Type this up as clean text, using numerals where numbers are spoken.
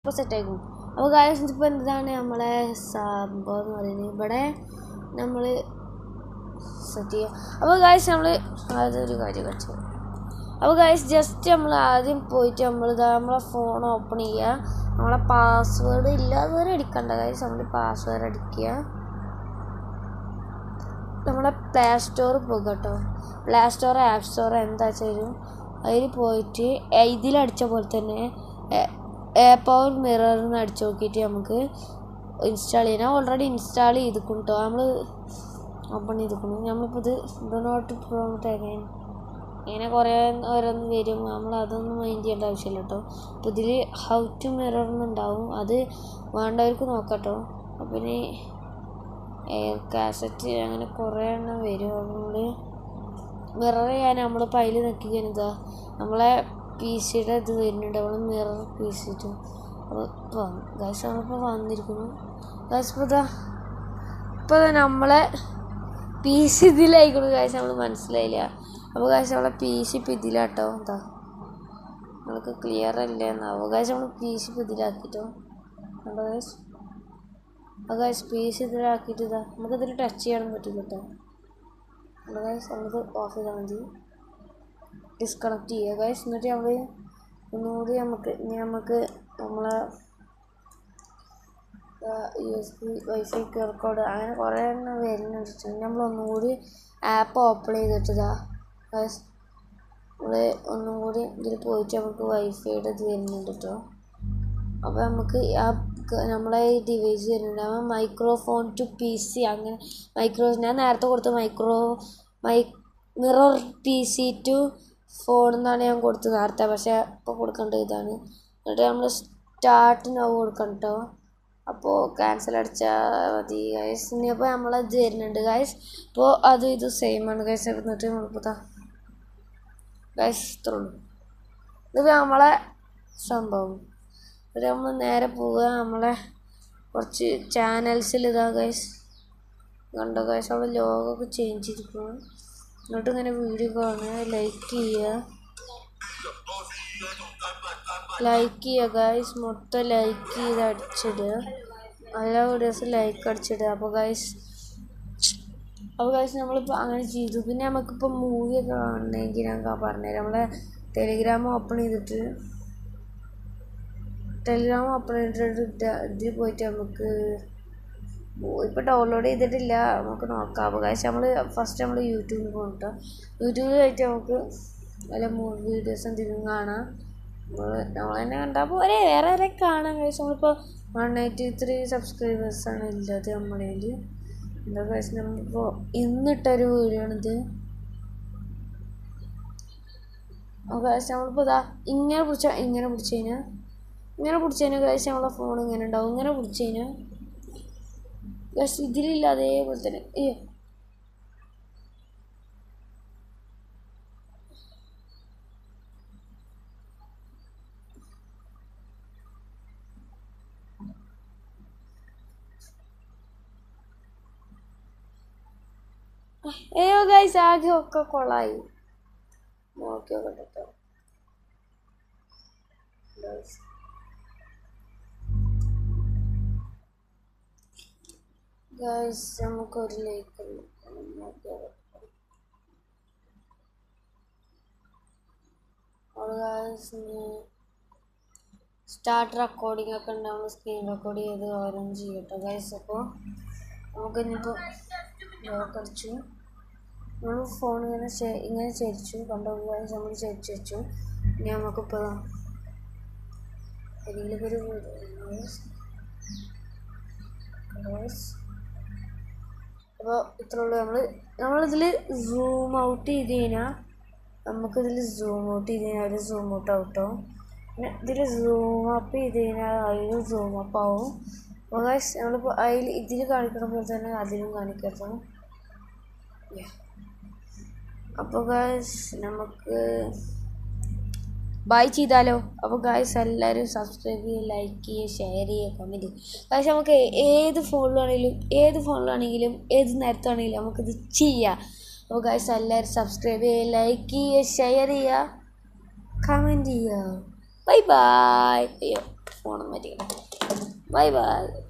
ഇപ്പോൾ സെറ്റായിരിക്കും. അപ്പോൾ ഗായ്സ് ഇതിപ്പോൾ എന്താണ് നമ്മളെ സംഭവം എന്ന് പറയുന്നത്, ഇവിടെ നമ്മൾ സെറ്റ് ചെയ്യുക. അപ്പോൾ ഗായ്സ് നമ്മൾ അതൊരു കാര്യം കളിച്ചു. അപ്പോൾ ഗായ്സ് ജസ്റ്റ് നമ്മൾ ആദ്യം പോയിട്ട് നമ്മളെ ഫോൺ ഓപ്പൺ ചെയ്യുക. നമ്മളെ പാസ്വേഡ് ഇല്ലാത്തവരെ അടിക്കണ്ട ഗായ്സ്, നമ്മൾ പാസ്വേഡ് അടിക്കുക. നമ്മളെ പ്ലേ സ്റ്റോർ പോകുക കേട്ടോ. പ്ലേ സ്റ്റോർ ആപ്പ് സ്റ്റോർ എന്താ വെച്ചാലും അതിൽ പോയിട്ട് ഇതിലടിച്ച പോലെ തന്നെ പവർ മിററിന്ന് അടിച്ച് നോക്കിയിട്ട് നമുക്ക് ഇൻസ്റ്റാൾ ചെയ്യാം. ഓൾറെഡി ഇൻസ്റ്റാൾ ചെയ്തിരിക്കും കേട്ടോ, നമ്മൾ ഓപ്പൺ ചെയ്തിരിക്കുന്നു. നമ്മളിപ്പോൾ ഇത് ഡോ നോട്ട് പ്രൊമോട്ട് അഗൈൻ ഇങ്ങനെ കുറേ ഓരോന്ന് വരും, നമ്മൾ അതൊന്നും മൈൻഡ് ചെയ്യേണ്ട ആവശ്യമില്ല കേട്ടോ. അപ്പോൾ ഇതിൽ ഹൗ ടു മിറർ എന്നുണ്ടാവും, അത് വേണ്ടവർക്ക് നോക്കാം കേട്ടോ. അപ്പം പിന്നെ എയർ കാസറ്റ് അങ്ങനെ കുറേ എണ്ണം വരും. അതുകൊണ്ട് മിറർ ചെയ്യാൻ നമ്മളിപ്പോൾ അതിൽ നിൽക്കുകയെന്താ നമ്മളെ പി സിയുടെ ഇത് വരുന്നുണ്ട്, നമ്മൾ മിറർ പി സി ടു. അപ്പോൾ ഗായ്സ് നമ്മളിപ്പോൾ വന്നിരിക്കുന്നു. ഗായ്സ് ഇപ്പോൾ നമ്മളെ പി സി ഇതിലായിക്കോളൂ ഗായ്സ്, നമ്മൾ മനസ്സിലായില്ല. അപ്പോൾ ഗായ്സ് നമ്മളെ പി സി ഇപ്പോൾ ഇതിലാട്ടോ. എന്താ നമുക്ക് ക്ലിയർ അല്ല എന്നാവും ഗായ്സ്, നമ്മൾ പി സി ഇപ്പോൾ ഇതിലാക്കിയിട്ടോ. കണ്ടോ ഗായ്സ്, അപ്പോൾ ഗായ്സ് പി സി ഇതിലാക്കിയിട്ട് ഇതാ നമുക്കിതിൽ ടച്ച് ചെയ്യാനും പറ്റില്ല കേട്ടോ. അപ്പോൾ ഗായ്സ് നമ്മളിത് ഓഫ് ചെയ്താൽ മതി, ഡിസ്കണക്ട് ചെയ്യുക ഗായ്സ്. എന്നിട്ട് നമ്മൾ ഒന്നുകൂടി നമുക്ക് നമ്മളെ USB Wi-Fi Q R code അങ്ങനെ കുറേ എണ്ണം വരുന്നുണ്ട്. നമ്മളൊന്നും കൂടി ആപ്പ് ഓപ്പൺ ചെയ്തിട്ടതാ ഗായ്സ്, നമ്മൾ ഒന്നും കൂടി ഇതിൽ പോയിട്ട് നമുക്ക് വൈഫൈയുടെ ഇത് വരുന്നുണ്ട് കേട്ടോ. അപ്പോൾ നമുക്ക് നമ്മളെ ഈ ഡിവൈസ് വരുന്നുണ്ട്, മൈക്രോഫോൺ ടു പി സി അങ്ങനെ ഞാൻ നേരത്തെ കൊടുത്ത mirror P C to phone എന്നാണ് ഞാൻ കൊടുത്തത് നേരത്തെ, പക്ഷേ ഇപ്പോൾ കൊടുക്കേണ്ടത് ഇതാണ്. എന്നിട്ട് നമ്മൾ സ്റ്റാർട്ട് നൗ കൊടുക്കണം കേട്ടോ. അപ്പോൾ ക്യാൻസൽ അടിച്ചാൽ മതി ഗൈസ്. ഇനിയപ്പോൾ നമ്മളത് വരുന്നുണ്ട് ഗൈസ്. അപ്പോൾ ഇത് സെയിം ആണ് ഗൈസ്. എന്നിട്ട് നമ്മളിപ്പോൾ ഗൈസ് ഇത്രയുള്ളൂ, ഇത് നമ്മളെ സംഭവം. എന്നിട്ട് നമ്മൾ നേരെ പോവുക നമ്മളെ കുറച്ച് ചാനൽസിൽ ഇതാ ഗൈസ്, കണ്ടോ ഗൈസ് അവിടെ ലോഗൊക്കെ ചേഞ്ച് ചെയ്തിരിക്കണം. എന്നിട്ട് ഇങ്ങനെ വീഡിയോ കാണുക, ലൈക്ക് ചെയ്യുക ഗൈസ്, മൊത്തം ലൈക്ക് ചെയ്ത് അടിച്ചിടുക, എല്ലാ വീഡിയോസും ലൈക്ക് അടിച്ചിടുക. അപ്പോൾ ഗൈസ് നമ്മളിപ്പോൾ അങ്ങനെ ചെയ്തു. പിന്നെ നമുക്കിപ്പോൾ മൂവിയൊക്കെ കാണണമെങ്കിൽ ഞാൻ പറഞ്ഞുതരാം. നമ്മളെ ടെലിഗ്രാം ഓപ്പൺ ചെയ്തിട്ട് ഇതിൽ പോയിട്ട് നമുക്ക് ഇപ്പോൾ ഡൗൺലോഡ് ചെയ്തിട്ടില്ല, നമുക്ക് നോക്കാം. അപ്പോൾ ഗൈസ് ഫസ്റ്റ് നമ്മൾ യൂട്യൂബിൽ പോകും കേട്ടോ. യൂട്യൂബിൽ പോയിട്ട് നമുക്ക് വല്ല മൂവി വീഡിയോസ് എന്തെങ്കിലും കാണാം. നമ്മൾ തന്നെ കണ്ടാൽ പോരെ, വേറെ ആരെ കാണാം ഗൈസ്. നമ്മളിപ്പോൾ 183 സബ്സ്ക്രൈബേഴ്സാണ് ഉള്ളത് നമ്മളതിൽ. എന്താ ഗൈസ്, നമ്മളിപ്പോൾ ഇന്നിട്ടൊരു വീഡിയോ ആണിത്. ഗൈസ് നമ്മളിപ്പോൾ ഇങ്ങനെ പിടിച്ച് കഴിഞ്ഞാൽ ഗൈസ് നമ്മളെ ഫോൺ ഇങ്ങനെ ഉണ്ടാവും. ഇങ്ങനെ പിടിച്ച് കഴിഞ്ഞാൽ ഗൈസ് ഇതിലില്ല, അതേപോലെ തന്നെ. ഗൈസ് ആകെ ഒക്കെ കൊള്ളായി, നോക്കി നോക്കട്ടെ കേട്ടോ. ഗൈസ് നമുക്കൊരു ലൈക്ക് സ്റ്റാർട്ട് റെക്കോർഡിംഗ് ഒക്കെ ഉണ്ടാവുമ്പോൾ സ്ക്രീൻ റെക്കോർഡ് ചെയ്ത് ഓരോന്നും ചെയ്യട്ടോ ഗൈസ്. അപ്പോൾ നമുക്ക് ഇനിയിപ്പോൾ ലോക്ക് അടിച്ചു, നമ്മൾ ഫോൺ ഇങ്ങനെ ചരിച്ചു, കണ്ടോ ഗൈസ്, നമ്മൾ ചരിച്ചു വെച്ചു. ഇനി നമുക്കിപ്പോൾ ഏതെങ്കിലും ഒരു അപ്പോൾ ഇത്രേ ഉള്ളൂ. നമ്മളിതിൽ സൂം ഔട്ട് ചെയ്ത് കഴിഞ്ഞാൽ നമുക്കിതിൽ സൂം ഔട്ട് ചെയ്ത് കഴിഞ്ഞാൽ അതിൽ സൂം ഔട്ട് ആവട്ടോ. പിന്നെ ഇതിൽ സൂം അപ്പ് ചെയ്ത് കഴിഞ്ഞാൽ അതിൽ സൂം അപ്പ് ആവും. അപ്പോൾ ഗൈസ് നമ്മളിപ്പോൾ ഇതിൽ കാണിക്കുന്ന പോലെ തന്നെ അതിലും കാണിക്കട്ടോ. അപ്പോൾ ഗൈസ് നമുക്ക് ബൈ ചെയ്താലോ. അപ്പോൾ ഗൈസ് എല്ലാവരും സബ്സ്ക്രൈബ് ചെയ്യുക, ലൈക്ക് ചെയ്യുക, ഷെയർ ചെയ്യുക, കമൻറ്റ് ചെയ്യുക. ഗൈസ് നമുക്ക് ഏത് ഫോണിലാണെങ്കിലും ഏത് നേരത്താണെങ്കിലും നമുക്കിത് ചെയ്യാം. അപ്പോൾ ഗൈസ് എല്ലാവരും സബ്സ്ക്രൈബ് ചെയ്യുക, ലൈക്ക് ചെയ്യുക, ഷെയർ ചെയ്യുക, കമൻറ്റ് ചെയ്യുക. Bye bye. ഫോണും മതി. Bye bye.